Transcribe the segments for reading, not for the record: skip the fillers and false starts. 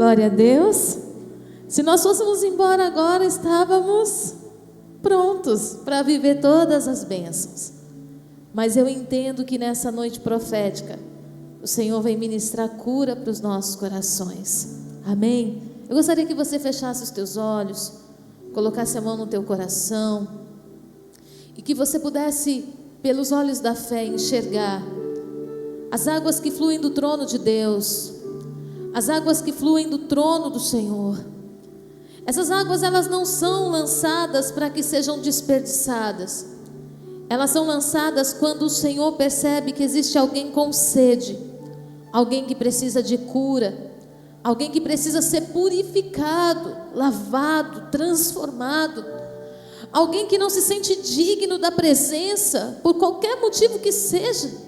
Glória a Deus. Se nós fôssemos embora agora, estávamos prontos para viver todas as bênçãos. Mas eu entendo que nessa noite profética, o Senhor vem ministrar cura para os nossos corações. Amém? Eu gostaria que você fechasse os teus olhos, colocasse a mão no teu coração, e que você pudesse, pelos olhos da fé, enxergar as águas que fluem do trono de Deus, as águas que fluem do trono do Senhor. Essas águas, elas não são lançadas para que sejam desperdiçadas. Elas são lançadas quando o Senhor percebe que existe alguém com sede, alguém que precisa de cura, alguém que precisa ser purificado, lavado, transformado, alguém que não se sente digno da presença, por qualquer motivo que seja.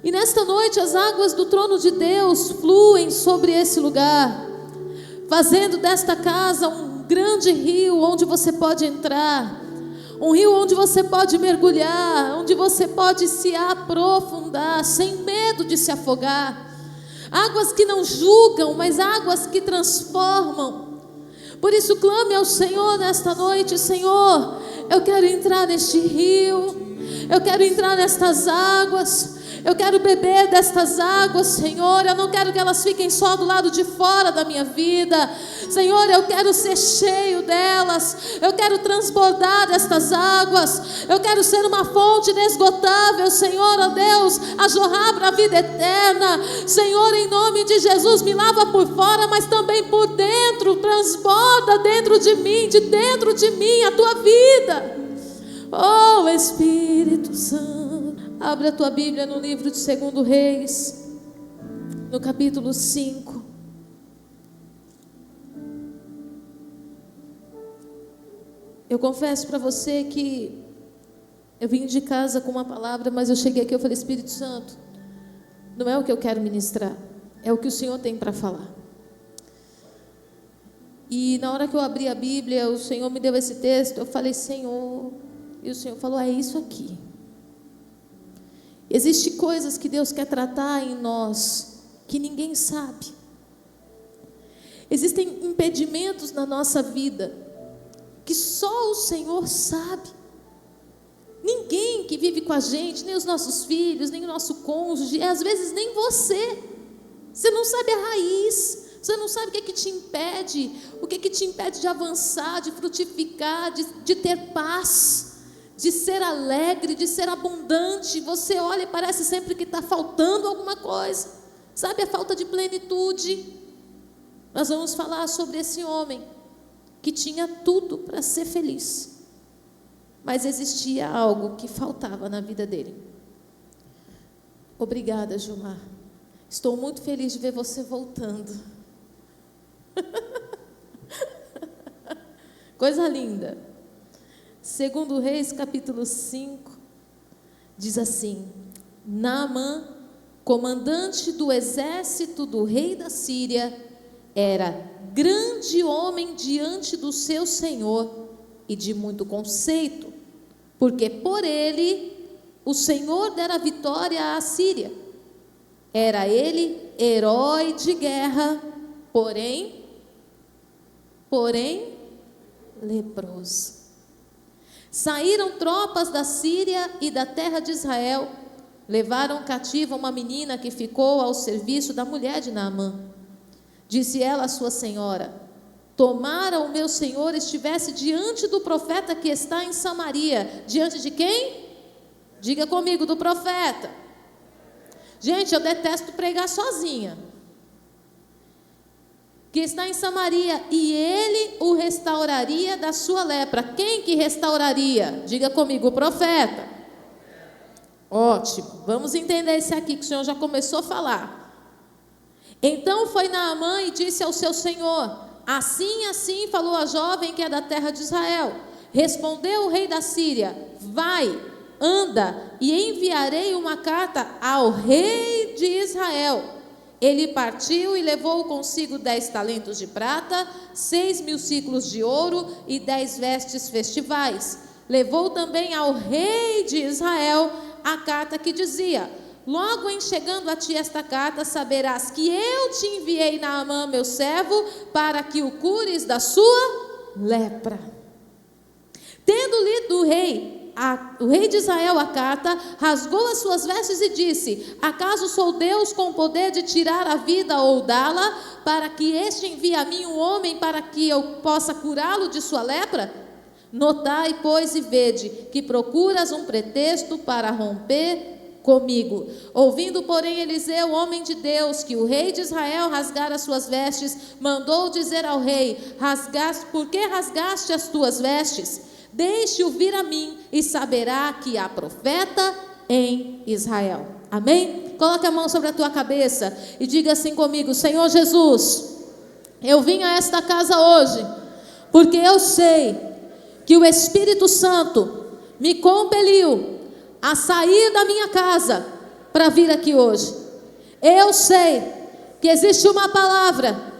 E nesta noite as águas do trono de Deus fluem sobre esse lugar, fazendo desta casa um grande rio onde você pode entrar, um rio onde você pode mergulhar, onde você pode se aprofundar, sem medo de se afogar. Águas que não julgam, mas águas que transformam. Por isso clame ao Senhor nesta noite: Senhor, eu quero entrar neste rio, eu quero entrar nestas águas, eu quero beber destas águas, Senhor. Eu não quero que elas fiquem só do lado de fora da minha vida, Senhor. Eu quero ser cheio delas, eu quero transbordar destas águas, eu quero ser uma fonte inesgotável, Senhor, ó Deus, a jorrar para a vida eterna. Senhor, em nome de Jesus, me lava por fora, mas também por dentro, transborda dentro de mim a tua vida. Oh Espírito Santo, abre a tua Bíblia no livro de 2 Reis, no capítulo 5. Eu confesso para você que eu vim de casa com uma palavra, mas eu cheguei aqui e falei: Espírito Santo, não é o que eu quero ministrar, é o que o Senhor tem para falar. E na hora que eu abri a Bíblia, o Senhor me deu esse texto, eu falei: Senhor, e o Senhor falou: é isso aqui. Existem coisas que Deus quer tratar em nós que ninguém sabe. Existem impedimentos na nossa vida que só o Senhor sabe. Ninguém que vive com a gente, nem os nossos filhos, nem o nosso cônjuge, às vezes nem você. Você não sabe a raiz, você não sabe o que é que te impede, o que é que te impede de avançar, de frutificar, de ter paz, de ser alegre, de ser abundante. Você olha e parece sempre que está faltando alguma coisa, sabe, a falta de plenitude. Nós vamos falar sobre esse homem que tinha tudo para ser feliz, mas existia algo que faltava na vida dele. Obrigada, Gilmar, estou muito feliz de ver você voltando. Coisa linda. 2 Reis, capítulo 5, diz assim: Naamã, comandante do exército do rei da Síria, era grande homem diante do seu senhor e de muito conceito, porque por ele o Senhor dera vitória à Síria. Era ele herói de guerra, porém leproso. Saíram tropas da Síria e da terra de Israel, levaram cativa uma menina que ficou ao serviço da mulher de Naamã. Disse ela à sua senhora: tomara o meu senhor estivesse diante do profeta que está em Samaria. Diante de quem? Diga comigo: do profeta. Gente, eu detesto pregar sozinha. Que está em Samaria, e ele o restauraria da sua lepra. Quem que restauraria? Diga comigo: o profeta. Ótimo, vamos entender esse aqui que o Senhor já começou a falar. Então foi Naamã e disse ao seu senhor: assim falou a jovem que é da terra de Israel. Respondeu o rei da Síria: vai, anda, e enviarei uma carta ao rei de Israel. Ele partiu e levou consigo 10 talentos de prata, 6.000 ciclos de ouro e 10 vestes festivais. Levou também ao rei de Israel a carta que dizia: logo em chegando a ti esta carta, saberás que eu te enviei Naamã, meu servo, para que o cures da sua lepra. Tendo lido o rei de Israel a carta, rasgou as suas vestes e disse: acaso sou Deus com poder de tirar a vida ou dá-la, para que este envie a mim um homem para que eu possa curá-lo de sua lepra? Notai, pois, e vede que procuras um pretexto para romper comigo. Ouvindo, porém, Eliseu, homem de Deus, que o rei de Israel rasgara suas vestes, mandou dizer ao rei: por que rasgaste as tuas vestes? Deixe-o vir a mim e saberá que há profeta em Israel. Amém? Coloque a mão sobre a tua cabeça e diga assim comigo: Senhor Jesus, eu vim a esta casa hoje porque eu sei que o Espírito Santo me compeliu a sair da minha casa para vir aqui hoje. Eu sei que existe uma palavra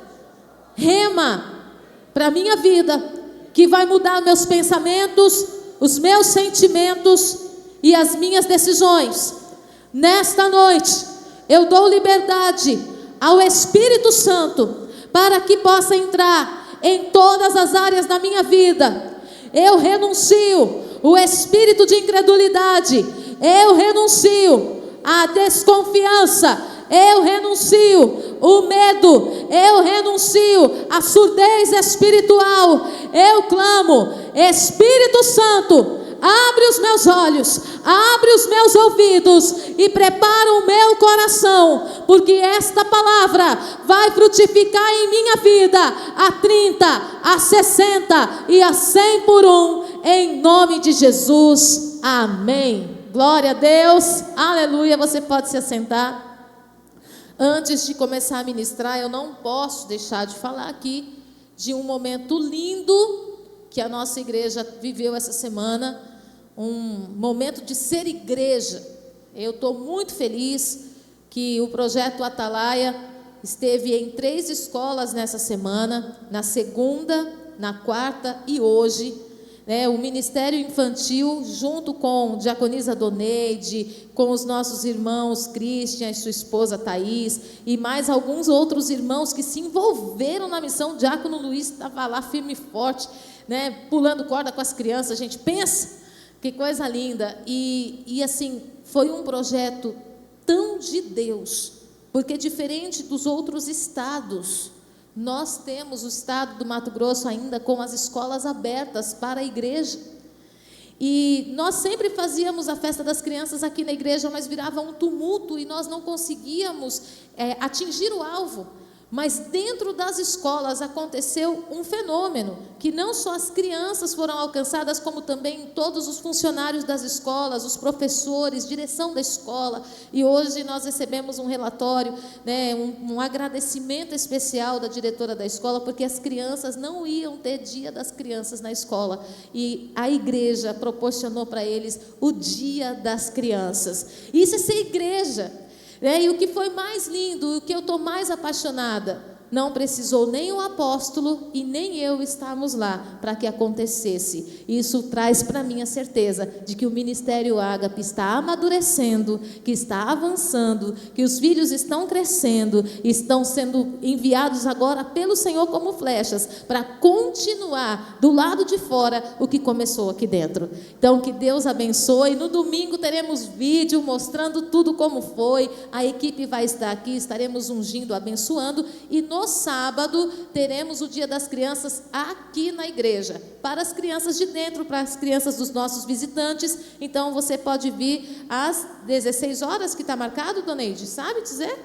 rema para a minha vida, que vai mudar meus pensamentos, os meus sentimentos e as minhas decisões. Nesta noite, eu dou liberdade ao Espírito Santo para que possa entrar em todas as áreas da minha vida. Eu renuncio o espírito de incredulidade, eu renuncio a desconfiança, eu renuncio o medo, eu renuncio a surdez espiritual. Eu clamo: Espírito Santo, abre os meus olhos, abre os meus ouvidos e prepara o meu coração, porque esta palavra vai frutificar em minha vida a 30, a 60 e a 100 por um, em nome de Jesus. Amém. Glória a Deus. Aleluia. Você pode se assentar. Antes de começar a ministrar, eu não posso deixar de falar aqui de um momento lindo que a nossa igreja viveu essa semana, um momento de ser igreja. Eu estou muito feliz que o projeto Atalaia esteve em 3 escolas nessa semana, na segunda, na quarta e hoje. O Ministério Infantil, junto com Diaconisa Doneide, com os nossos irmãos Christian e sua esposa Thaís, e mais alguns outros irmãos que se envolveram na missão. O Diácono Luiz estava lá firme e forte, pulando corda com as crianças. A gente pensa, que coisa linda. E assim, foi um projeto tão de Deus, porque diferente dos outros estados, nós temos o estado do Mato Grosso ainda com as escolas abertas para a igreja. E nós sempre fazíamos a festa das crianças aqui na igreja, mas virava um tumulto e nós não conseguíamos atingir o alvo. Mas dentro das escolas aconteceu um fenômeno, que não só as crianças foram alcançadas, como também todos os funcionários das escolas, os professores, direção da escola. E hoje nós recebemos um relatório, um agradecimento especial da diretora da escola, porque as crianças não iam ter dia das crianças na escola. E a igreja proporcionou para eles o dia das crianças. Isso é ser igreja. E o que foi mais lindo, o que eu estou mais apaixonada, não precisou nem o apóstolo e nem eu estarmos lá para que acontecesse. Isso traz para mim a certeza de que o Ministério Ágape está amadurecendo, que está avançando, que os filhos estão crescendo, estão sendo enviados agora pelo Senhor como flechas, para continuar do lado de fora o que começou aqui dentro. Então, que Deus abençoe. No domingo teremos vídeo mostrando tudo como foi. A equipe vai estar aqui, estaremos ungindo, abençoando. E no sábado teremos o Dia das Crianças aqui na igreja, para as crianças de dentro, para as crianças dos nossos visitantes. Então você pode vir às 16 horas, que está marcado, Dona Eide, sabe dizer?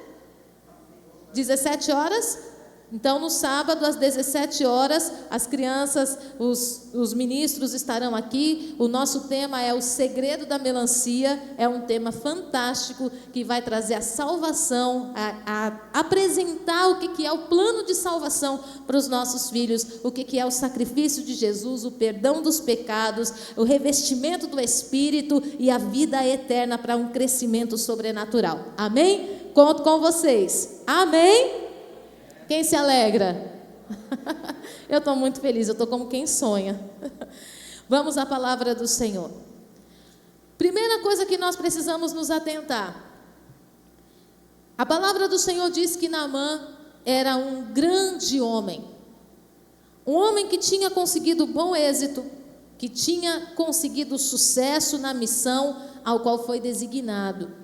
17 horas? Então, no sábado, às 17 horas, as crianças, os ministros estarão aqui. O nosso tema é o segredo da melancia. É um tema fantástico que vai trazer a salvação, a apresentar o que é o plano de salvação para os nossos filhos, o que é o sacrifício de Jesus, o perdão dos pecados, o revestimento do Espírito e a vida eterna para um crescimento sobrenatural. Amém? Conto com vocês. Amém? Quem se alegra? Eu estou muito feliz, eu estou como quem sonha. Vamos à palavra do Senhor. Primeira coisa que nós precisamos nos atentar: A palavra do Senhor diz que Naamã era um grande homem. Um homem que tinha conseguido bom êxito, que tinha conseguido sucesso na missão ao qual foi designado.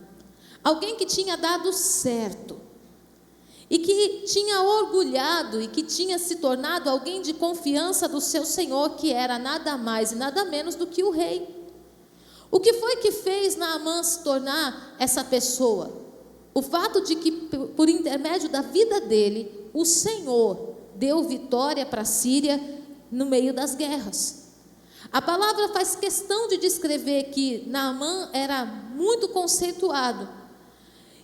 Alguém que tinha dado certo. E que tinha orgulhado e que tinha se tornado alguém de confiança do seu Senhor, que era nada mais e nada menos do que o rei. O que foi que fez Naamã se tornar essa pessoa? O fato de que, por intermédio da vida dele, o Senhor deu vitória para a Síria no meio das guerras. A palavra faz questão de descrever que Naamã era muito conceituado,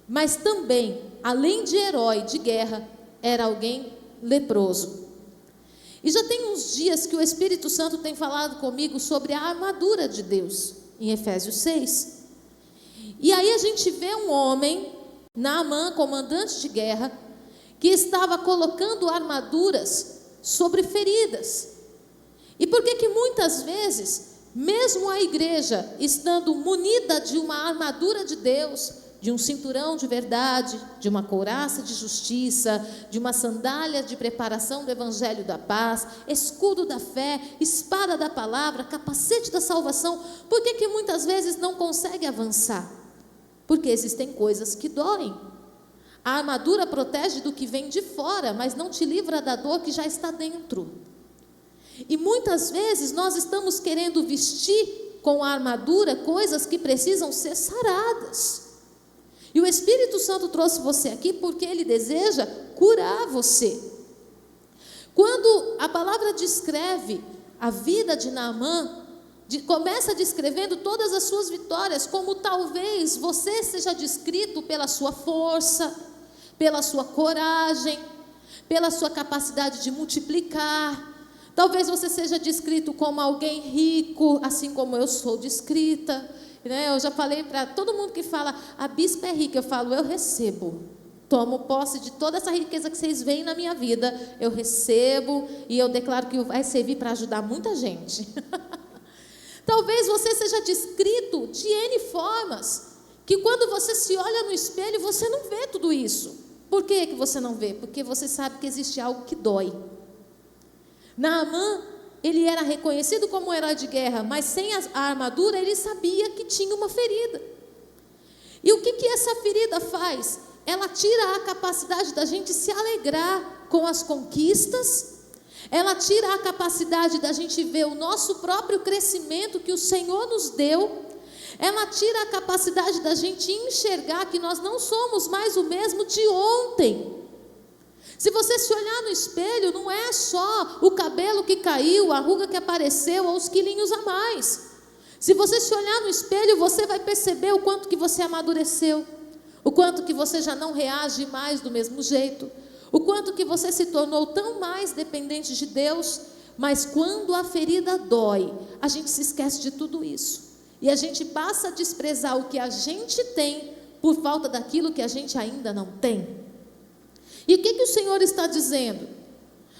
mas também, além de herói de guerra, era alguém leproso. E já tem uns dias que o Espírito Santo tem falado comigo sobre a armadura de Deus, em Efésios 6. E aí a gente vê um homem, Naamã, comandante de guerra, que estava colocando armaduras sobre feridas. E por que muitas vezes, mesmo a igreja estando munida de uma armadura de Deus, de um cinturão de verdade, de uma couraça de justiça, de uma sandália de preparação do evangelho da paz, escudo da fé, espada da palavra, capacete da salvação, por que muitas vezes não consegue avançar? Porque existem coisas que doem. A armadura protege do que vem de fora, mas não te livra da dor que já está dentro. E muitas vezes nós estamos querendo vestir com a armadura coisas que precisam ser saradas. E o Espírito Santo trouxe você aqui porque Ele deseja curar você. Quando a palavra descreve a vida de Naamã, começa descrevendo todas as suas vitórias, como talvez você seja descrito pela sua força, pela sua coragem, pela sua capacidade de multiplicar. Talvez você seja descrito como alguém rico, assim como eu sou descrita. Eu já falei para todo mundo que fala, a bispa é rica, eu falo, eu recebo, tomo posse de toda essa riqueza que vocês veem na minha vida, eu recebo e eu declaro que vai servir para ajudar muita gente. Talvez você seja descrito de N formas, que quando você se olha no espelho, você não vê tudo isso. Por que você não vê? Porque você sabe que existe algo que dói. Naamã, ele era reconhecido como um herói de guerra, mas sem a armadura ele sabia que tinha uma ferida. E o que essa ferida faz? Ela tira a capacidade da gente se alegrar com as conquistas, ela tira a capacidade da gente ver o nosso próprio crescimento que o Senhor nos deu, ela tira a capacidade da gente enxergar que nós não somos mais o mesmo de ontem. Se você se olhar no espelho, não é só o cabelo que caiu, a ruga que apareceu ou os quilinhos a mais. Se você se olhar no espelho, você vai perceber o quanto que você amadureceu, o quanto que você já não reage mais do mesmo jeito, o quanto que você se tornou tão mais dependente de Deus. Mas quando a ferida dói, a gente se esquece de tudo isso. E a gente passa a desprezar o que a gente tem por falta daquilo que a gente ainda não tem. E o que o Senhor está dizendo?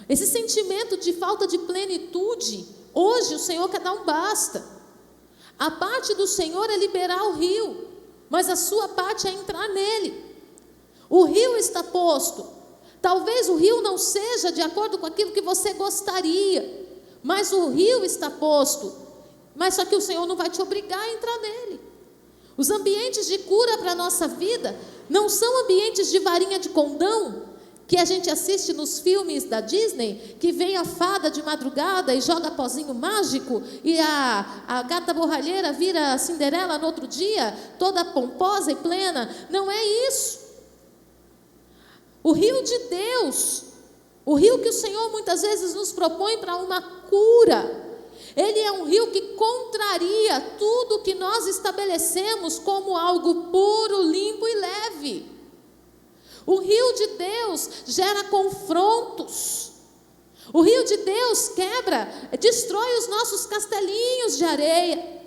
Esse sentimento de falta de plenitude, hoje o Senhor quer dar um basta. A parte do Senhor é liberar o rio, mas a sua parte é entrar nele. O rio está posto. Talvez o rio não seja de acordo com aquilo que você gostaria, mas o rio está posto. Mas só que o Senhor não vai te obrigar a entrar nele. Os ambientes de cura para a nossa vida não são ambientes de varinha de condão, que a gente assiste nos filmes da Disney, que vem a fada de madrugada e joga pozinho mágico, e a gata borralheira vira Cinderela no outro dia, toda pomposa e plena. Não é isso. O rio de Deus, o rio que o Senhor muitas vezes nos propõe para uma cura, ele é um rio que contraria tudo que nós estabelecemos como algo puro, limpo e leve. O rio de Deus gera confrontos. O rio de Deus quebra, destrói os nossos castelinhos de areia.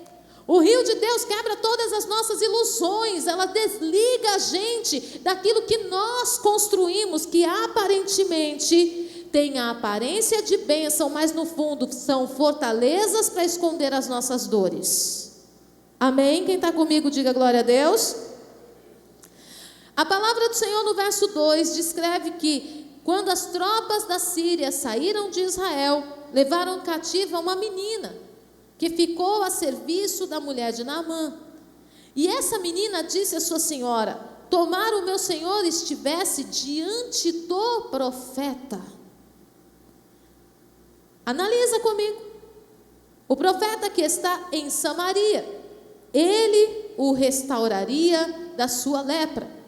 O rio de Deus quebra todas as nossas ilusões. Ela desliga a gente daquilo que nós construímos, que aparentemente tem a aparência de bênção, mas no fundo são fortalezas para esconder as nossas dores. Amém? Quem está comigo, diga glória a Deus. A palavra do Senhor no verso 2 descreve que quando as tropas da Síria saíram de Israel, levaram cativa uma menina que ficou a serviço da mulher de Naamã. E essa menina disse à sua senhora: tomara o meu senhor estivesse diante do profeta. Analisa comigo. O profeta que está em Samaria, ele o restauraria da sua lepra.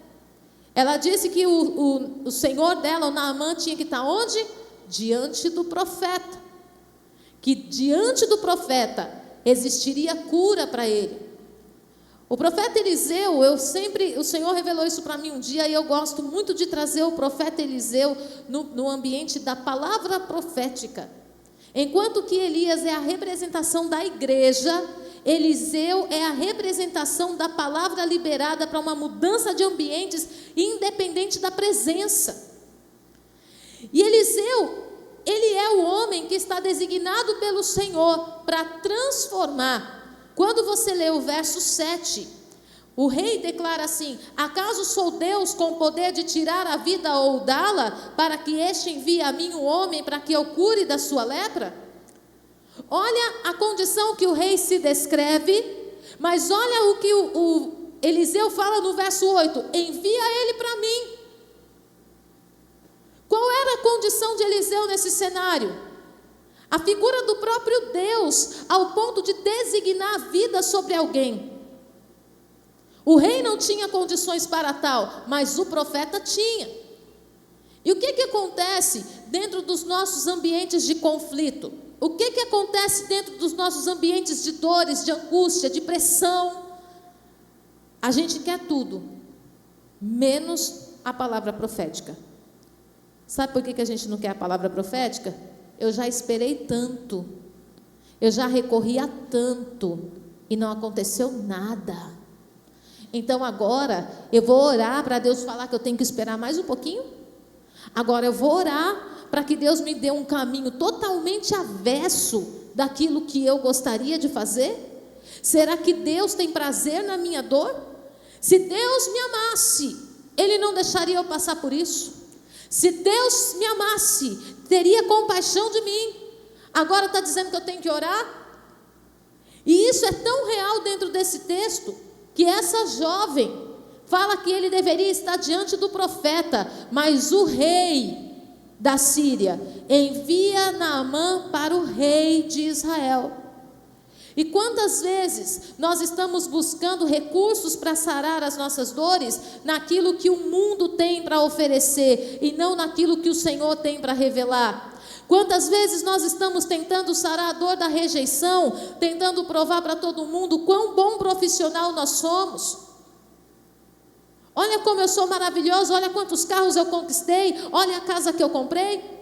Ela disse que o senhor dela, o Naamã, tinha que estar onde? Diante do profeta. Que diante do profeta existiria cura para ele. O profeta Eliseu, o Senhor revelou isso para mim um dia, e eu gosto muito de trazer o profeta Eliseu no ambiente da palavra profética. Enquanto que Elias é a representação da igreja, Eliseu é a representação da palavra liberada para uma mudança de ambientes, independente da presença. E Eliseu, ele é o homem que está designado pelo Senhor para transformar. Quando você lê o verso 7, o rei declara assim: acaso sou Deus com o poder de tirar a vida ou dá-la, para que este envie a mim um homem para que eu cure da sua lepra? Olha a condição que o rei se descreve, mas olha o que o Eliseu fala no verso 8: envia ele para mim. Qual era a condição de Eliseu nesse cenário? A figura do próprio Deus, ao ponto de designar a vida sobre alguém. O rei não tinha condições para tal, mas o profeta tinha. E o que acontece dentro dos nossos ambientes de conflito? O que acontece dentro dos nossos ambientes de dores, de angústia, de pressão? A gente quer tudo, menos a palavra profética. Sabe por que a gente não quer a palavra profética? Eu já esperei tanto, eu já recorri a tanto, e não aconteceu nada. Então agora eu vou orar para Deus falar que eu tenho que esperar mais um pouquinho? Agora eu vou orar para que Deus me dê um caminho totalmente avesso daquilo que eu gostaria de fazer? Será que Deus tem prazer na minha dor? Se Deus me amasse, Ele não deixaria eu passar por isso. Se Deus me amasse, teria compaixão de mim. Agora está dizendo que eu tenho que orar? E isso é tão real dentro desse texto, que essa jovem fala que ele deveria estar diante do profeta, mas o rei da Síria envia Naamã para o rei de Israel. E quantas vezes nós estamos buscando recursos para sarar as nossas dores naquilo que o mundo tem para oferecer e não naquilo que o Senhor tem para revelar? Quantas vezes nós estamos tentando sarar a dor da rejeição, tentando provar para todo mundo quão bom profissional nós somos? Olha como eu sou maravilhoso, olha quantos carros eu conquistei, olha a casa que eu comprei.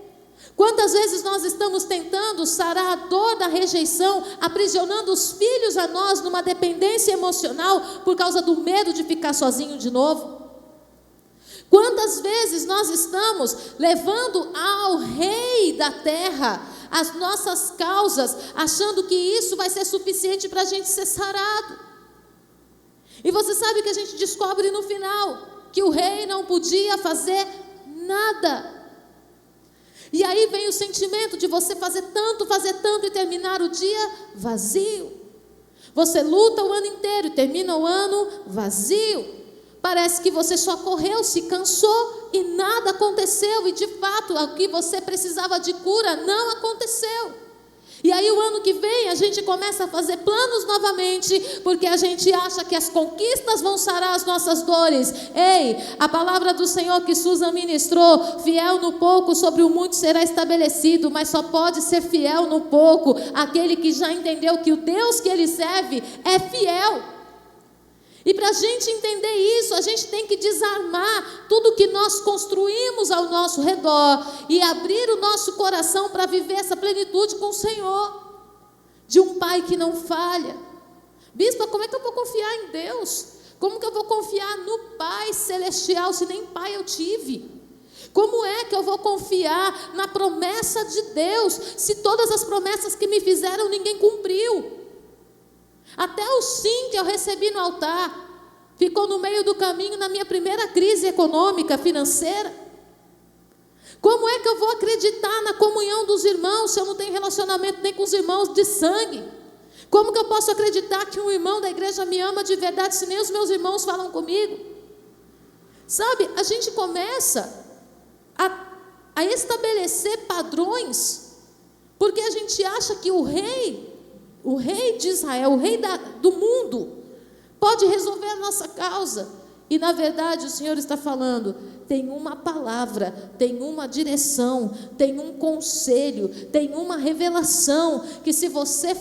Quantas vezes nós estamos tentando sarar a dor da rejeição, aprisionando os filhos a nós numa dependência emocional por causa do medo de ficar sozinho de novo? Quantas vezes nós estamos levando ao rei da terra as nossas causas, achando que isso vai ser suficiente para a gente ser sarado? E você sabe que a gente descobre no final que o rei não podia fazer nada. E aí vem o sentimento de você fazer tanto e terminar o dia vazio. Você luta o ano inteiro e termina o ano vazio. Parece que você só correu, se cansou e nada aconteceu. E de fato, o que você precisava de cura não aconteceu. E aí o ano que vem a gente começa a fazer planos novamente, porque a gente acha que as conquistas vão sarar as nossas dores. Ei, a palavra do Senhor que Susan ministrou: fiel no pouco, sobre o muito será estabelecido. Mas só pode ser fiel no pouco aquele que já entendeu que o Deus que ele serve é fiel. E para a gente entender isso, a gente tem que desarmar tudo que nós construímos ao nosso redor e abrir o nosso coração para viver essa plenitude com o Senhor, de um Pai que não falha. Bispa, como é que eu vou confiar em Deus? Como que eu vou confiar no Pai Celestial se nem Pai eu tive? Como é que eu vou confiar na promessa de Deus se todas as promessas que me fizeram ninguém cumpriu? Até o sim que eu recebi no altar, ficou no meio do caminho na minha primeira crise econômica, financeira. Como é que eu vou acreditar na comunhão dos irmãos se eu não tenho relacionamento nem com os irmãos de sangue? Como que eu posso acreditar que um irmão da igreja me ama de verdade se nem os meus irmãos falam comigo? Sabe, a gente começa a estabelecer padrões, porque a gente acha que o rei de Israel, o rei do mundo, pode resolver a nossa causa. E na verdade o Senhor está falando, tem uma palavra, tem uma direção, tem um conselho, tem uma revelação, que se você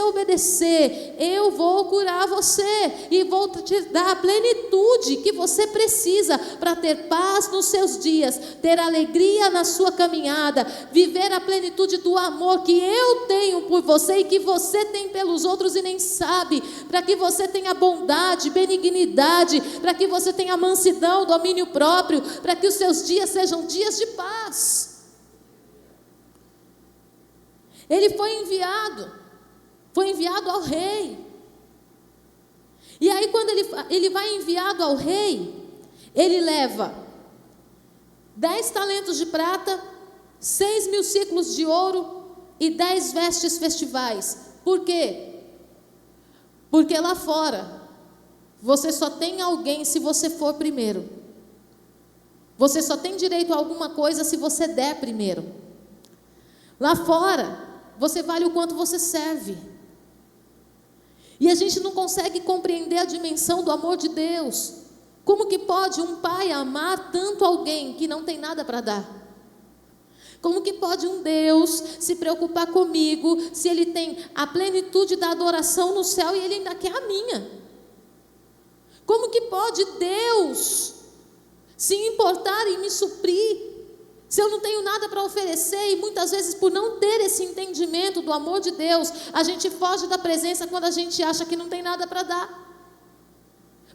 obedecer, eu vou curar você, e vou te dar a plenitude que você precisa, para ter paz nos seus dias, ter alegria na sua caminhada, viver a plenitude do amor que eu tenho por você, e que você tem pelos outros e nem sabe, para que você tenha bondade, benignidade, para que você tenha mansidão, domínio próprio, para que os seus dias sejam dias de paz. Ele foi enviado ao rei. E aí quando ele vai enviado ao rei, ele leva 10 talentos de prata, 6.000 ciclos de ouro e 10 vestes festivais. Por quê? Porque lá fora você só tem alguém se você for primeiro. Você só tem direito a alguma coisa se você der primeiro. Lá fora, você vale o quanto você serve. E a gente não consegue compreender a dimensão do amor de Deus. Como que pode um pai amar tanto alguém que não tem nada para dar? Como que pode um Deus se preocupar comigo se Ele tem a plenitude da adoração no céu e Ele ainda quer a minha? Como que pode Deus se importar em me suprir, se eu não tenho nada para oferecer? E muitas vezes, por não ter esse entendimento do amor de Deus, a gente foge da presença quando a gente acha que não tem nada para dar.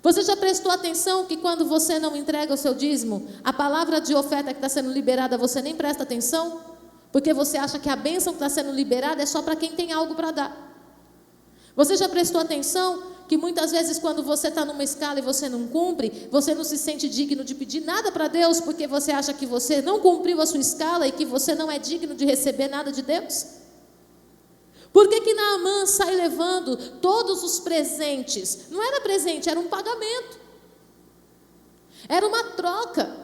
Você já prestou atenção que quando você não entrega o seu dízimo, a palavra de oferta que está sendo liberada, você nem presta atenção? Porque você acha que a bênção que está sendo liberada é só para quem tem algo para dar. Você já prestou atenção que muitas vezes quando você está numa escala e você não cumpre, você não se sente digno de pedir nada para Deus, porque você acha que você não cumpriu a sua escala e que você não é digno de receber nada de Deus? Por que Naamã sai levando todos os presentes? Não era presente, era um pagamento. Era uma troca.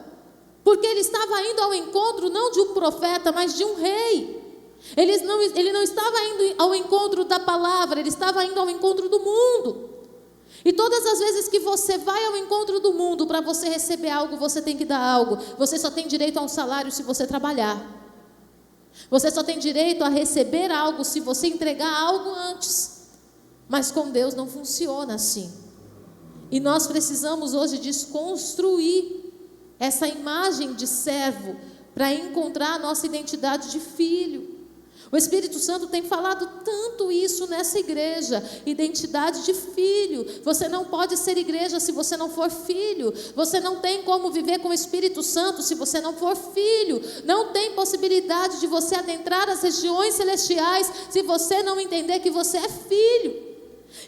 Porque ele estava indo ao encontro não de um profeta, mas de um rei. Ele não estava indo ao encontro da palavra, ele estava indo ao encontro do mundo. E todas as vezes que você vai ao encontro do mundo, para você receber algo, você tem que dar algo. Você só tem direito a um salário se você trabalhar. Você só tem direito a receber algo se você entregar algo antes. Mas com Deus não funciona assim. E nós precisamos hoje desconstruir essa imagem de servo para encontrar a nossa identidade de filho. O Espírito Santo tem falado tanto isso nessa igreja, identidade de filho. Você não pode ser igreja se você não for filho. Você não tem como viver com o Espírito Santo se você não for filho. Não tem possibilidade de você adentrar as regiões celestiais se você não entender que você é filho.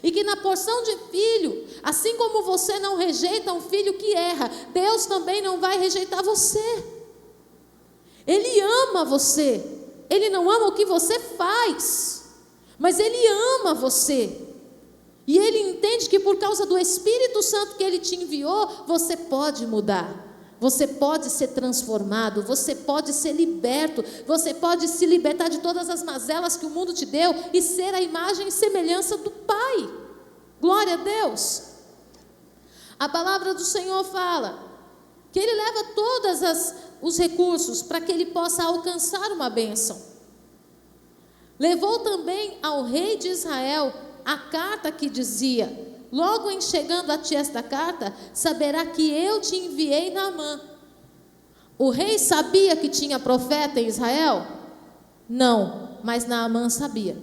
E que na porção de filho, assim como você não rejeita um filho que erra, Deus também não vai rejeitar você. Ele ama você. Ele não ama o que você faz, mas Ele ama você. E Ele entende que por causa do Espírito Santo que Ele te enviou, você pode mudar. Você pode ser transformado, você pode ser liberto, você pode se libertar de todas as mazelas que o mundo te deu e ser a imagem e semelhança do Pai. Glória a Deus. A palavra do Senhor fala que Ele leva todos os recursos para que Ele possa alcançar uma bênção. Levou também ao rei de Israel a carta que dizia: logo em chegando a ti esta carta, saberá que eu te enviei Naamã. O rei sabia que tinha profeta em Israel? Não, mas Naamã sabia.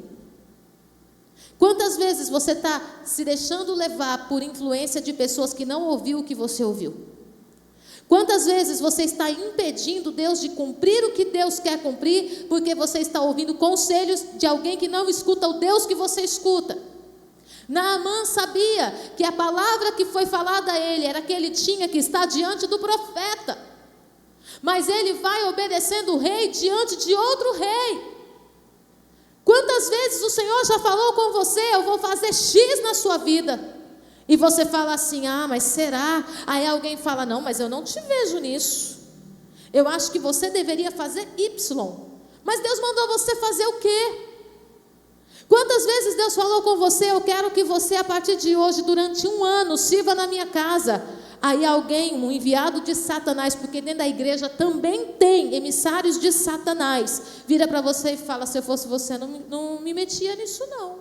Quantas vezes você está se deixando levar por influência de pessoas que não ouviu o que você ouviu? Quantas vezes você está impedindo Deus de cumprir o que Deus quer cumprir, porque você está ouvindo conselhos de alguém que não escuta o Deus que você escuta? Naamã sabia que a palavra que foi falada a ele era que ele tinha que estar diante do profeta. Mas ele vai obedecendo o rei diante de outro rei. Quantas vezes o Senhor já falou com você: eu vou fazer X na sua vida. E você fala assim: ah, mas será? Aí alguém fala: não, mas eu não te vejo nisso. Eu acho que você deveria fazer Y. Mas Deus mandou você fazer o quê? Quantas vezes Deus falou com você: eu quero que você a partir de hoje, durante 1 ano, sirva na minha casa. Aí alguém, um enviado de Satanás, porque dentro da igreja também tem emissários de Satanás, vira para você e fala: se eu fosse você, não me metia nisso não.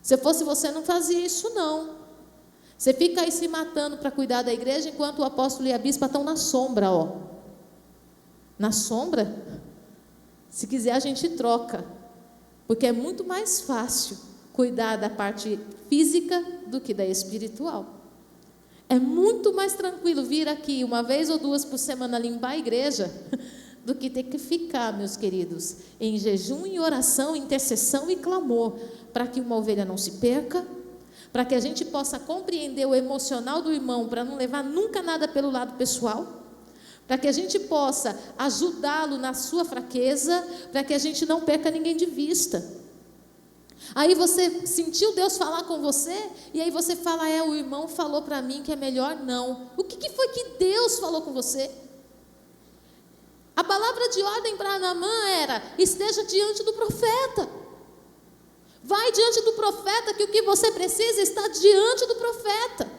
Se eu fosse você, não fazia isso não. Você fica aí se matando para cuidar da igreja, enquanto o apóstolo e a bispa estão na sombra, ó. Na sombra? Se quiser a gente troca. Porque é muito mais fácil cuidar da parte física do que da espiritual. É muito mais tranquilo vir aqui 1 vez ou 2 por semana limpar a igreja do que ter que ficar, meus queridos, em jejum e oração, intercessão e clamor, para que uma ovelha não se perca, para que a gente possa compreender o emocional do irmão, para não levar nunca nada pelo lado pessoal, para que a gente possa ajudá-lo na sua fraqueza, para que a gente não perca ninguém de vista. Aí você sentiu Deus falar com você, e aí você fala: o irmão falou para mim que é melhor não. O que foi que Deus falou com você? A palavra de ordem para Naamã era: esteja diante do profeta. Vai diante do profeta, que o que você precisa está diante do profeta.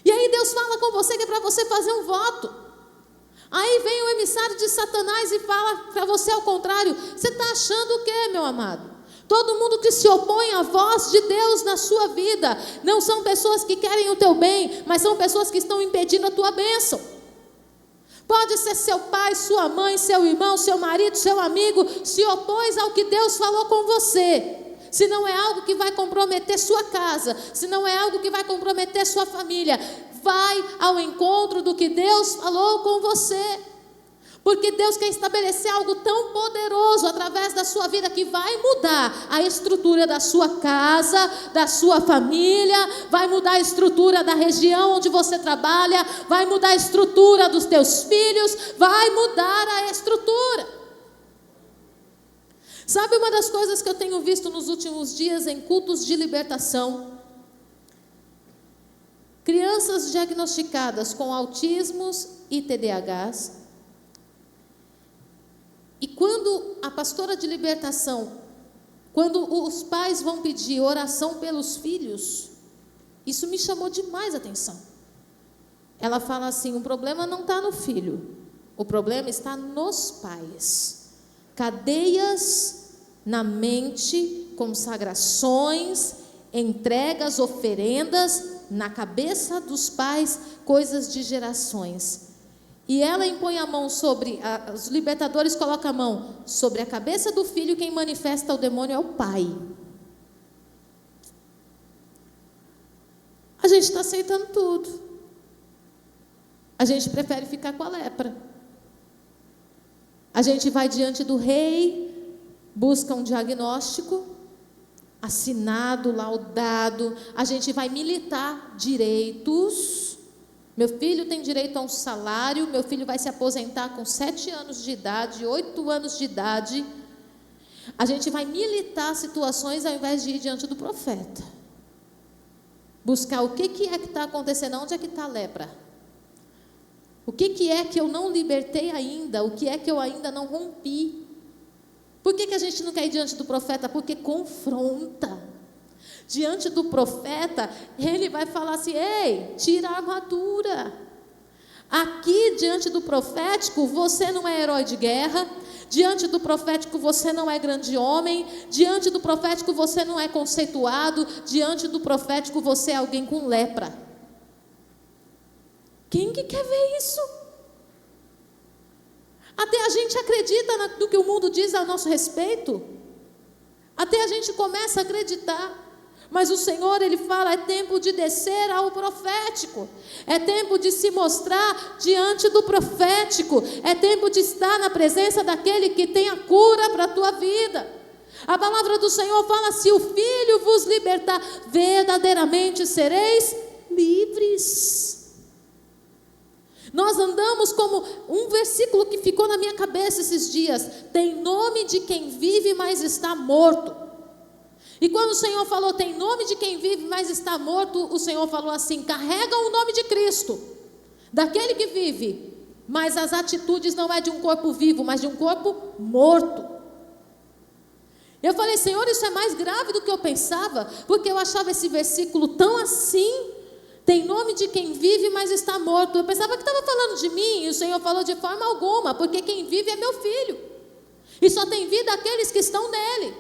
E aí Deus fala com você que é para você fazer um voto. Aí vem o emissário de Satanás e fala para você ao contrário. Você está achando o quê, meu amado? Todo mundo que se opõe à voz de Deus na sua vida não são pessoas que querem o teu bem, mas são pessoas que estão impedindo a tua bênção. Pode ser seu pai, sua mãe, seu irmão, seu marido, seu amigo, se opôs ao que Deus falou com você. Se não é algo que vai comprometer sua casa, se não é algo que vai comprometer sua família, vai ao encontro do que Deus falou com você. Porque Deus quer estabelecer algo tão poderoso através da sua vida, que vai mudar a estrutura da sua casa, da sua família, vai mudar a estrutura da região onde você trabalha, vai mudar a estrutura dos teus filhos, vai mudar a estrutura. Sabe uma das coisas que eu tenho visto nos últimos dias em cultos de libertação? Crianças diagnosticadas com autismos e TDAHs. E quando a pastora de libertação, quando os pais vão pedir oração pelos filhos, isso me chamou demais a atenção. Ela fala assim: o problema não está no filho, o problema está nos pais. Cadeias na mente, consagrações, entregas, oferendas na cabeça dos pais, coisas de gerações. E ela impõe a mão sobre, os libertadores colocam a mão sobre a cabeça do filho. Quem manifesta o demônio é o pai. A gente está aceitando tudo. A gente prefere ficar com a lepra. A gente vai diante do rei, busca um diagnóstico assinado, laudado. A gente vai militar direitos. Meu filho tem direito a um salário, meu filho vai se aposentar com 7 anos de idade, 8 anos de idade. A gente vai militar situações ao invés de ir diante do profeta. Buscar o que é que está acontecendo, onde é que está a lepra? O que é que eu não libertei ainda? O que é que eu ainda não rompi? Por que a gente não quer ir diante do profeta? Porque confronta. Diante do profeta, ele vai falar assim: ei, tira a armadura. Aqui, diante do profético, você não é herói de guerra. Diante do profético, você não é grande homem. Diante do profético, você não é conceituado. Diante do profético, você é alguém com lepra. Quem que quer ver isso? Até a gente acredita no que o mundo diz a nosso respeito. Até a gente começa a acreditar. Mas o Senhor, Ele fala: é tempo de descer ao profético, é tempo de se mostrar diante do profético, é tempo de estar na presença daquele que tem a cura para a tua vida. A palavra do Senhor fala: se o Filho vos libertar, verdadeiramente sereis livres. Nós andamos como um versículo que ficou na minha cabeça esses dias: tem nome de quem vive, mas está morto. E quando o Senhor falou tem nome de quem vive, mas está morto, o Senhor falou assim: carrega o nome de Cristo, daquele que vive, mas as atitudes não é de um corpo vivo, mas de um corpo morto. Eu falei: Senhor, isso é mais grave do que eu pensava, porque eu achava esse versículo tão assim. Tem nome de quem vive, mas está morto. Eu pensava que estava falando de mim, e o Senhor falou: de forma alguma, porque quem vive é meu filho, e só tem vida aqueles que estão nele.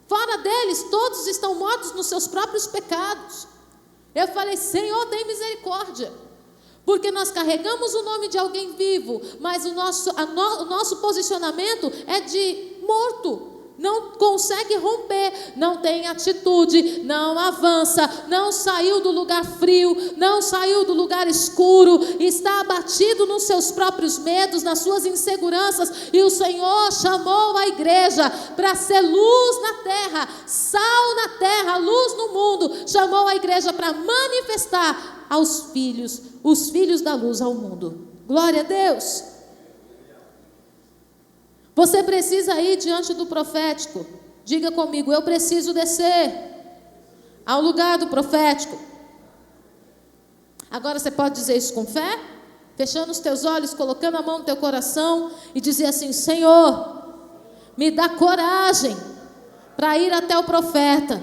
Fora deles, todos estão mortos nos seus próprios pecados. Eu falei: Senhor, tem misericórdia, porque nós carregamos o nome de alguém vivo, mas o nosso posicionamento é de morto. Não consegue romper, não tem atitude, não avança, não saiu do lugar frio, não saiu do lugar escuro, está abatido nos seus próprios medos, nas suas inseguranças. E o Senhor chamou a igreja para ser luz na terra, sal na terra, luz no mundo. Chamou a igreja para manifestar aos filhos, os filhos da luz ao mundo. Glória a Deus. Você precisa ir diante do profético. Diga comigo: eu preciso descer ao lugar do profético. Agora você pode dizer isso com fé, fechando os teus olhos, colocando a mão no teu coração e dizer assim: Senhor, me dá coragem para ir até o profeta.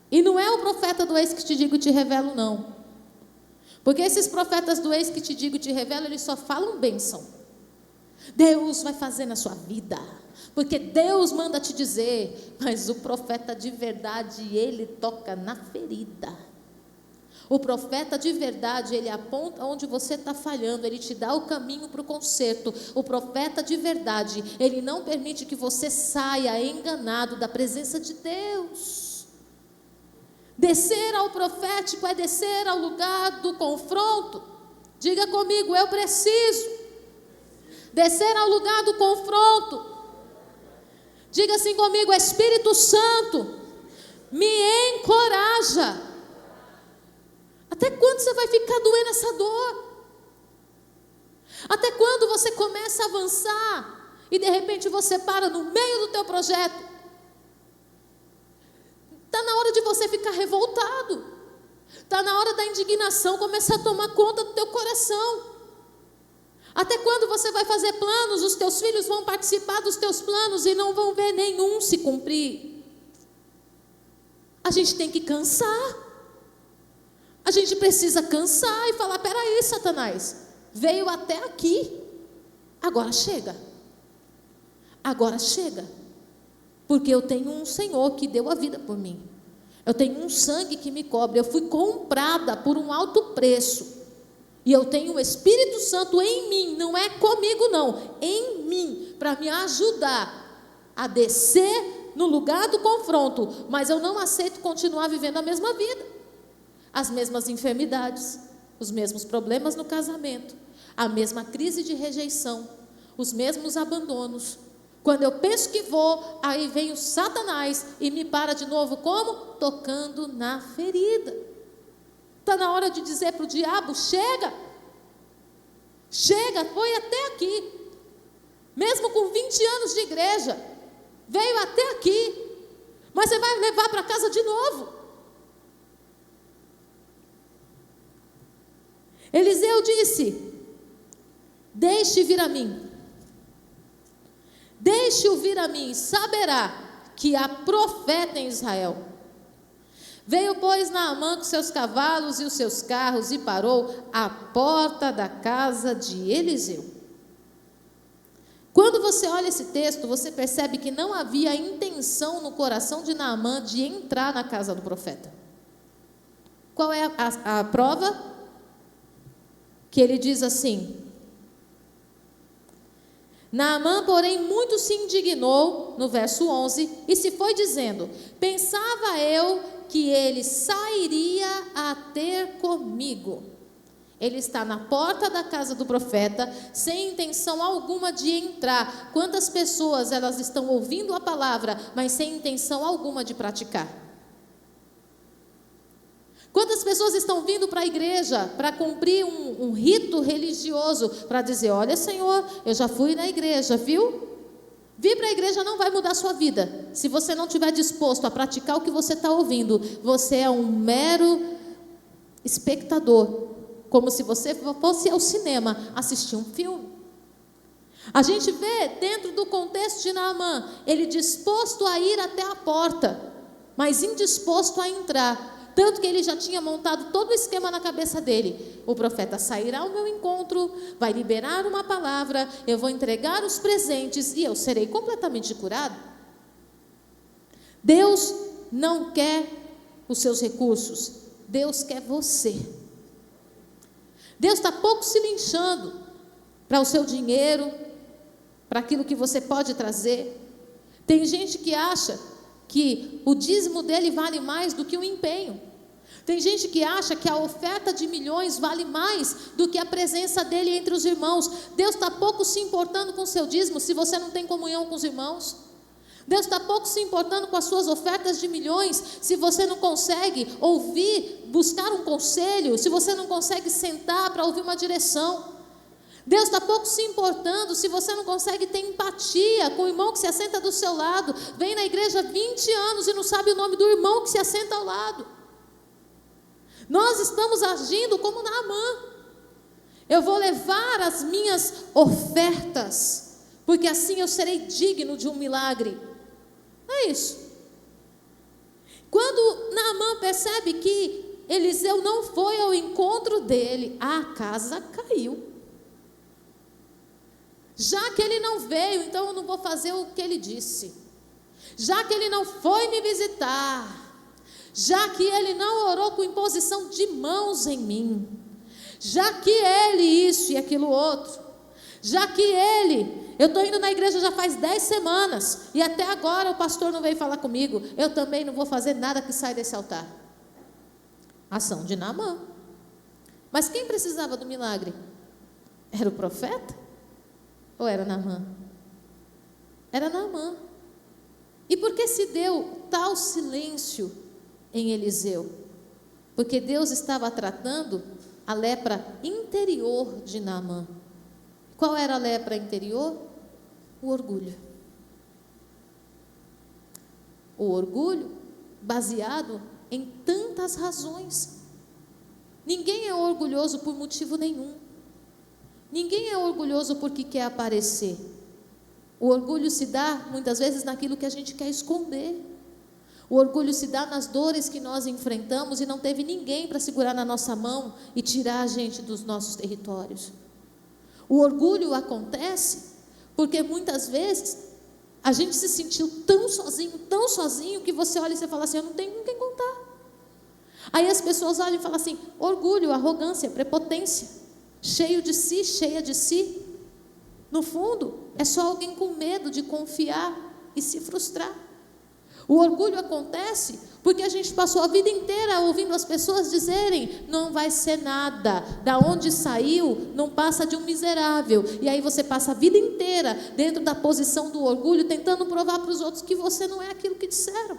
E não é o profeta do eis que te digo e te revelo, não. Porque esses profetas do eis que te digo e te revelo, eles só falam bênção. Deus vai fazer na sua vida, porque Deus manda te dizer. Mas o profeta de verdade, ele toca na ferida. O profeta de verdade, ele aponta onde você está falhando, ele te dá o caminho para o conserto. O profeta de verdade, ele não permite que você saia enganado da presença de Deus. Descer ao profético é descer ao lugar do confronto. Diga comigo: eu preciso descer ao lugar do confronto. Diga assim comigo: Espírito Santo, me encoraja. Até quando você vai ficar doendo essa dor? Até quando você começa a avançar e de repente você para no meio do teu projeto? Está na hora de você ficar revoltado. Está na hora da indignação começar a tomar conta do teu coração. Até quando você vai fazer planos, os teus filhos vão participar dos teus planos e não vão ver nenhum se cumprir? A gente tem que cansar. A gente precisa cansar e falar: peraí, Satanás, veio até aqui, agora chega. Agora chega. Porque eu tenho um Senhor que deu a vida por mim. Eu tenho um sangue que me cobre. Eu fui comprada por um alto preço. E eu tenho o Espírito Santo em mim, não é comigo não, em mim, para me ajudar a descer no lugar do confronto. Mas eu não aceito continuar vivendo a mesma vida, as mesmas enfermidades, os mesmos problemas no casamento, a mesma crise de rejeição, os mesmos abandonos. Quando eu penso que vou, aí vem o Satanás e me para de novo, como? Tocando na ferida. Está na hora de dizer para o diabo: chega, chega, foi até aqui, mesmo com 20 anos de igreja, veio até aqui, mas você vai levar para casa de novo. Eliseu disse: deixe vir a mim, deixe-o vir a mim, saberá que há profeta em Israel. Veio, pois, Naamã com seus cavalos e os seus carros e parou à porta da casa de Eliseu. Quando você olha esse texto, você percebe que não havia intenção no coração de Naamã de entrar na casa do profeta. Qual é a prova? Que ele diz assim: Naamã, porém, muito se indignou, no verso 11, e se foi dizendo: pensava eu que ele sairia a ter comigo, Ele está na porta da casa do profeta, sem intenção alguma de entrar. Quantas pessoas elas estão ouvindo a palavra, mas sem intenção alguma de praticar? Quantas pessoas estão vindo para a igreja para cumprir um rito religioso, para dizer: olha, Senhor, eu já fui na igreja, viu? Vir para a igreja não vai mudar a sua vida. Se você não estiver disposto a praticar o que você está ouvindo, você é um mero espectador, como se você fosse ao cinema assistir um filme. A gente vê dentro do contexto de Naamã, ele disposto a ir até a porta, mas indisposto a entrar. Tanto que ele já tinha montado todo o esquema na cabeça dele. O profeta sairá ao meu encontro, vai liberar uma palavra, eu vou entregar os presentes e eu serei completamente curado. Deus não quer os seus recursos, Deus quer você. Deus está pouco se linchando para o seu dinheiro, para aquilo que você pode trazer. Tem gente que acha que o dízimo dele vale mais do que o empenho. Tem gente que acha que a oferta de milhões vale mais do que a presença dele entre os irmãos. Deus está pouco se importando com o seu dízimo se você não tem comunhão com os irmãos. Deus está pouco se importando com as suas ofertas de milhões se você não consegue ouvir, buscar um conselho, se você não consegue sentar para ouvir uma direção. Deus está pouco se importando se você não consegue ter empatia com o irmão que se assenta do seu lado. Vem na igreja há 20 anos e não sabe o nome do irmão que se assenta ao lado. Nós estamos agindo como Naamã. Eu vou levar as minhas ofertas, porque assim eu serei digno de um milagre. É isso. Quando Naamã percebe que Eliseu não foi ao encontro dele, a casa caiu. Já que ele não veio, então eu não vou fazer o que ele disse. Já que ele não foi me visitar, já que ele não orou com imposição de mãos em mim, já que ele isso e aquilo outro, já que eu estou indo na igreja já faz 10 semanas, e até agora o pastor não veio falar comigo, eu também não vou fazer nada que saia desse altar. Ação de Naamã. Mas quem precisava do milagre? Era o profeta? Ou era Naamã? Era Naamã. E por que se deu tal silêncio em Eliseu? Porque Deus estava tratando a lepra interior de Naamã. Qual era a lepra interior? O orgulho. O orgulho baseado em tantas razões. Ninguém é orgulhoso por motivo nenhum. Ninguém é orgulhoso porque quer aparecer. O orgulho se dá muitas vezes naquilo que a gente quer esconder. O orgulho se dá nas dores que nós enfrentamos e não teve ninguém para segurar na nossa mão e tirar a gente dos nossos territórios. O orgulho acontece porque muitas vezes a gente se sentiu tão sozinho que você olha e você fala assim: eu não tenho com quem contar. Aí as pessoas olham e falam assim: orgulho, arrogância, prepotência. Cheio de si, cheia de si. No fundo, é só alguém com medo de confiar e se frustrar. O orgulho acontece porque a gente passou a vida inteira ouvindo as pessoas dizerem: não vai ser nada, da onde saiu não passa de um miserável. E aí você passa a vida inteira dentro da posição do orgulho, tentando provar para os outros que você não é aquilo que disseram.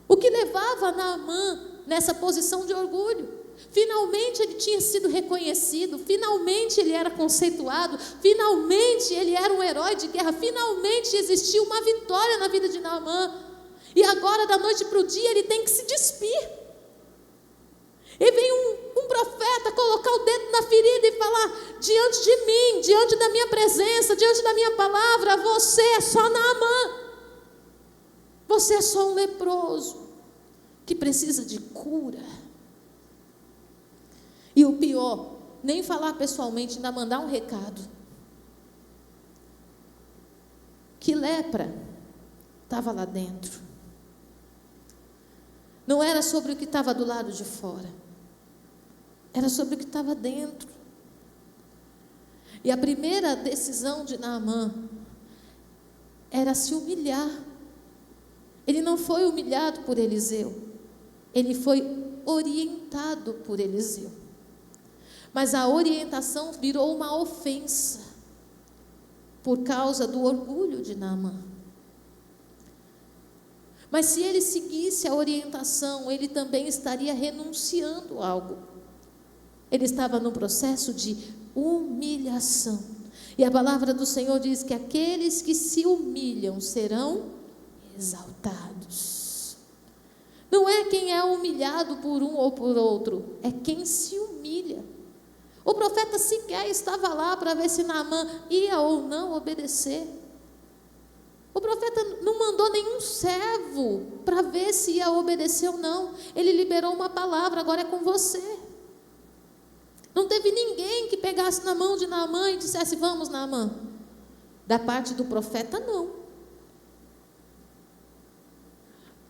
O que levava Naamã nessa posição de orgulho? Finalmente ele tinha sido reconhecido, finalmente ele era conceituado, finalmente ele era um herói de guerra, finalmente existiu uma vitória na vida de Naamã. E agora, da noite para o dia, ele tem que se despir. E vem um profeta colocar o dedo na ferida e falar: diante de mim, diante da minha presença, diante da minha palavra, você é só Naamã. Você é só um leproso que precisa de cura. E o pior, nem falar pessoalmente, ainda mandar um recado. Que lepra estava lá dentro. Não era sobre o que estava do lado de fora. Era sobre o que estava dentro. E a primeira decisão de Naamã era se humilhar. Ele não foi humilhado por Eliseu. Ele foi orientado por Eliseu. Mas a orientação virou uma ofensa por causa do orgulho de Naamã. Mas se ele seguisse a orientação, ele também estaria renunciando a algo. Ele estava no processo de humilhação. E a palavra do Senhor diz que aqueles que se humilham serão exaltados. Não é quem é humilhado por um ou por outro, é quem se humilha. O profeta sequer estava lá para ver se Naamã ia ou não obedecer. O profeta não mandou nenhum servo para ver se ia obedecer ou não. Ele liberou uma palavra, agora é com você. Não teve ninguém que pegasse na mão de Naamã e dissesse: vamos, Naamã. Da parte do profeta, não.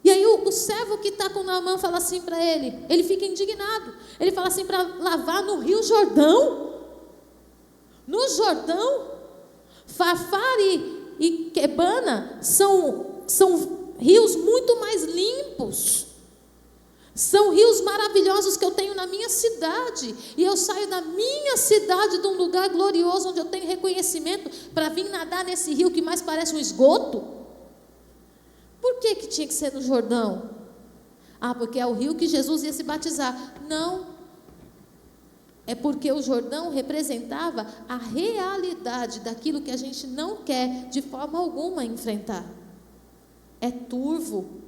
E aí o servo que está com Naamã fala assim para ele fica indignado. Ele fala assim: para lavar no Rio Jordão? No Jordão? Farfar e Quebana são rios muito mais limpos. São rios maravilhosos que eu tenho na minha cidade. E eu saio da minha cidade, de um lugar glorioso, onde eu tenho reconhecimento, para vir nadar nesse rio que mais parece um esgoto. Por que tinha que ser no Jordão? Porque é o rio que Jesus ia se batizar. Não. É porque o Jordão representava a realidade daquilo que a gente não quer de forma alguma enfrentar. É turvo.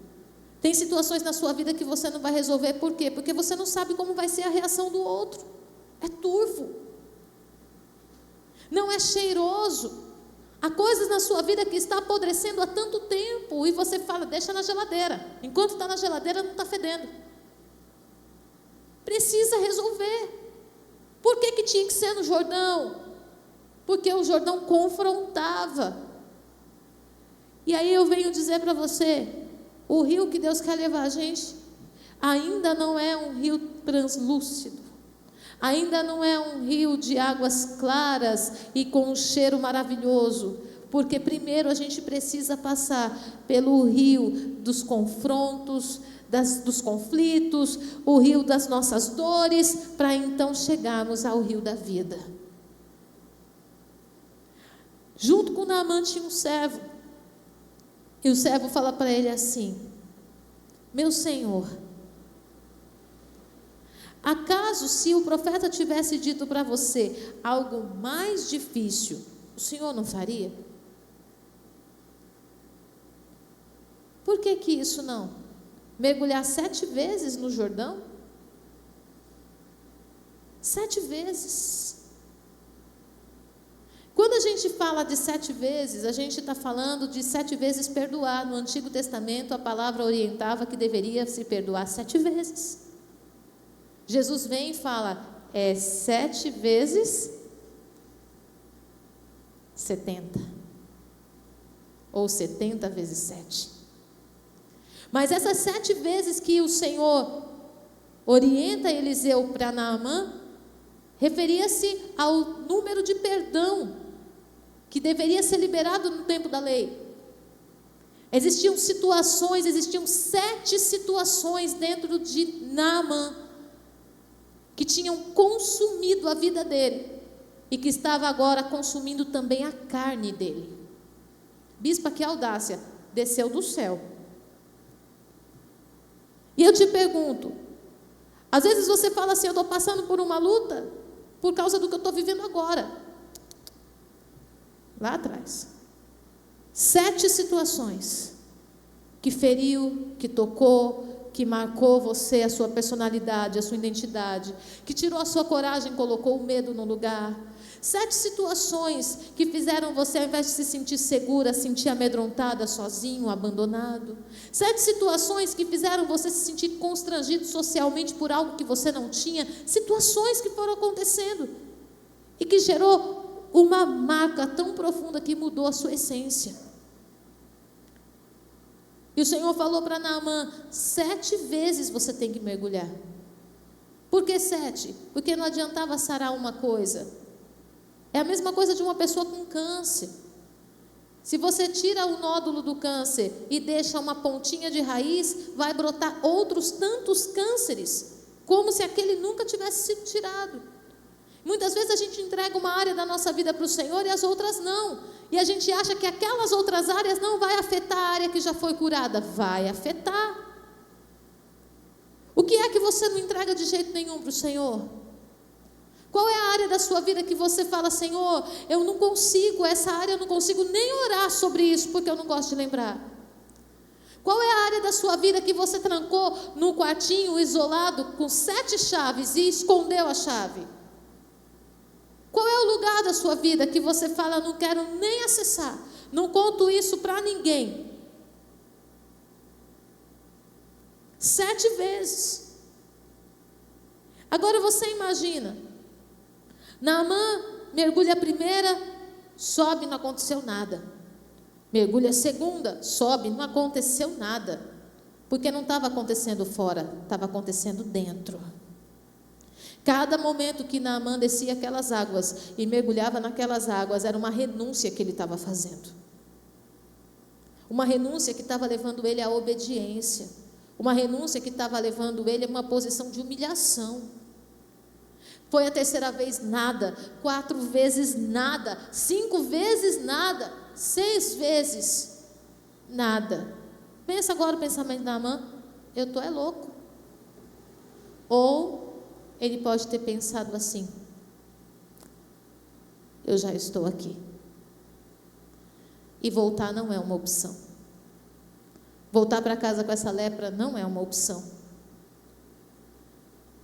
Tem situações na sua vida que você não vai resolver. Por quê? Porque você não sabe como vai ser a reação do outro. É turvo. Não é cheiroso. Há coisas na sua vida que está apodrecendo há tanto tempo e você fala: deixa na geladeira. Enquanto está na geladeira, não está fedendo. Precisa resolver. Por que tinha que ser no Jordão? Porque o Jordão confrontava. E aí eu venho dizer para você: o rio que Deus quer levar a gente ainda não é um rio translúcido, ainda não é um rio de águas claras e com um cheiro maravilhoso, porque primeiro a gente precisa passar pelo rio dos confrontos, dos conflitos, o rio das nossas dores, para então chegarmos ao rio da vida. Junto com Naamã tinha um servo, e o servo fala para ele assim: meu senhor, acaso se o profeta tivesse dito para você algo mais difícil, o senhor não faria? Por que isso não? Mergulhar 7 vezes no Jordão? 7 vezes. Quando a gente fala de 7 vezes, a gente está falando de 7 vezes perdoar. No Antigo Testamento, a palavra orientava que deveria se perdoar 7 vezes. Jesus vem e fala: 7 vezes 70. Ou 70 vezes 7. Mas essas 7 vezes que o Senhor orienta Eliseu para Naamã, referia-se ao número de perdão que deveria ser liberado no tempo da lei. Existiam 7 situações dentro de Naamã que tinham consumido a vida dele e que estava agora consumindo também a carne dele. Bispa, que audácia, desceu do céu. E eu te pergunto, às vezes você fala assim: eu estou passando por uma luta por causa do que eu estou vivendo agora. Lá atrás. 7 situações que feriu, que tocou, que marcou você, a sua personalidade, a sua identidade, que tirou a sua coragem, colocou o medo no lugar. 7 situações que fizeram você, ao invés de se sentir segura, sentir amedrontada, sozinho, abandonado. 7 situações que fizeram você se sentir constrangido socialmente por algo que você não tinha. Situações que foram acontecendo e que gerou uma marca tão profunda que mudou a sua essência. E o Senhor falou para Naamã: 7 vezes você tem que mergulhar. Por que 7? Porque não adiantava sarar uma coisa. É a mesma coisa de uma pessoa com câncer. Se você tira o nódulo do câncer e deixa uma pontinha de raiz, vai brotar outros tantos cânceres, como se aquele nunca tivesse sido tirado. Muitas vezes a gente entrega uma área da nossa vida para o Senhor e as outras não. E a gente acha que aquelas outras áreas não vai afetar a área que já foi curada. Vai afetar. O que é que você não entrega de jeito nenhum para o Senhor? Qual é a área da sua vida que você fala, Senhor, eu não consigo, essa área eu não consigo nem orar sobre isso, porque eu não gosto de lembrar? Qual é a área da sua vida que você trancou num quartinho isolado com 7 chaves e escondeu a chave? Qual é o lugar da sua vida que você fala, não quero nem acessar, não conto isso para ninguém? 7 vezes. Agora você imagina, Naamã mergulha a primeira, sobe, não aconteceu nada. Mergulha a segunda, sobe, não aconteceu nada. Porque não estava acontecendo fora, estava acontecendo dentro. Cada momento que Naamã descia aquelas águas e mergulhava naquelas águas, era uma renúncia que ele estava fazendo. Uma renúncia que estava levando ele à obediência. Uma renúncia que estava levando ele a uma posição de humilhação. Foi a 3ª vez nada, 4 vezes nada, 5 vezes nada, 6 vezes nada. Pensa agora o pensamento de Naamã, eu estou louco. Ou ele pode ter pensado assim, eu já estou aqui. E voltar não é uma opção. Voltar para casa com essa lepra não é uma opção.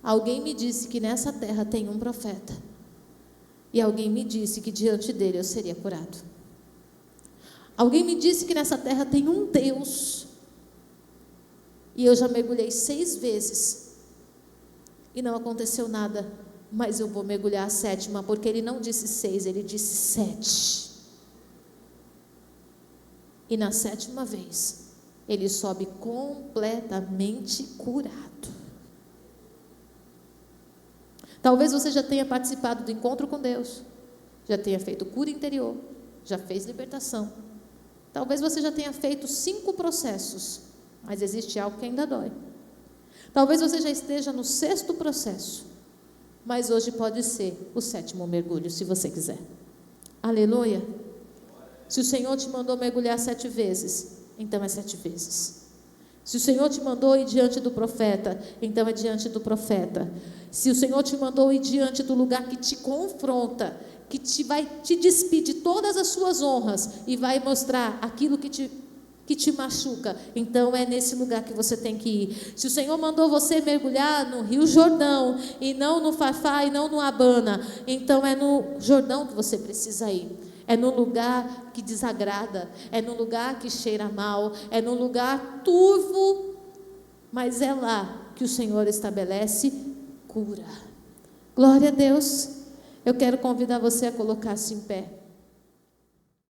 Alguém me disse que nessa terra tem um profeta. E alguém me disse que diante dele eu seria curado. Alguém me disse que nessa terra tem um Deus. E eu já mergulhei 6 vezes. E não aconteceu nada. Mas eu vou mergulhar a 7ª, porque ele não disse 6, ele disse 7. E na 7ª vez, ele sobe completamente curado. Talvez você já tenha participado do encontro com Deus, já tenha feito cura interior, já fez libertação. Talvez você já tenha feito 5 processos, mas existe algo que ainda dói. Talvez você já esteja no 6º processo, mas hoje pode ser o 7º mergulho, se você quiser. Aleluia! Se o Senhor te mandou mergulhar 7 vezes, então é 7 vezes. Se o Senhor te mandou ir diante do profeta, então é diante do profeta. Se o Senhor te mandou ir diante do lugar que te confronta, que vai te despir de todas as suas honras e vai mostrar aquilo que te machuca, então é nesse lugar que você tem que ir. Se o Senhor mandou você mergulhar no Rio Jordão e não no Fafá e não no Abana, então é no Jordão que você precisa ir. É no lugar que desagrada, é no lugar que cheira mal, é no lugar turvo, mas é lá que o Senhor estabelece cura. Glória a Deus. Eu quero convidar você a colocar-se em pé.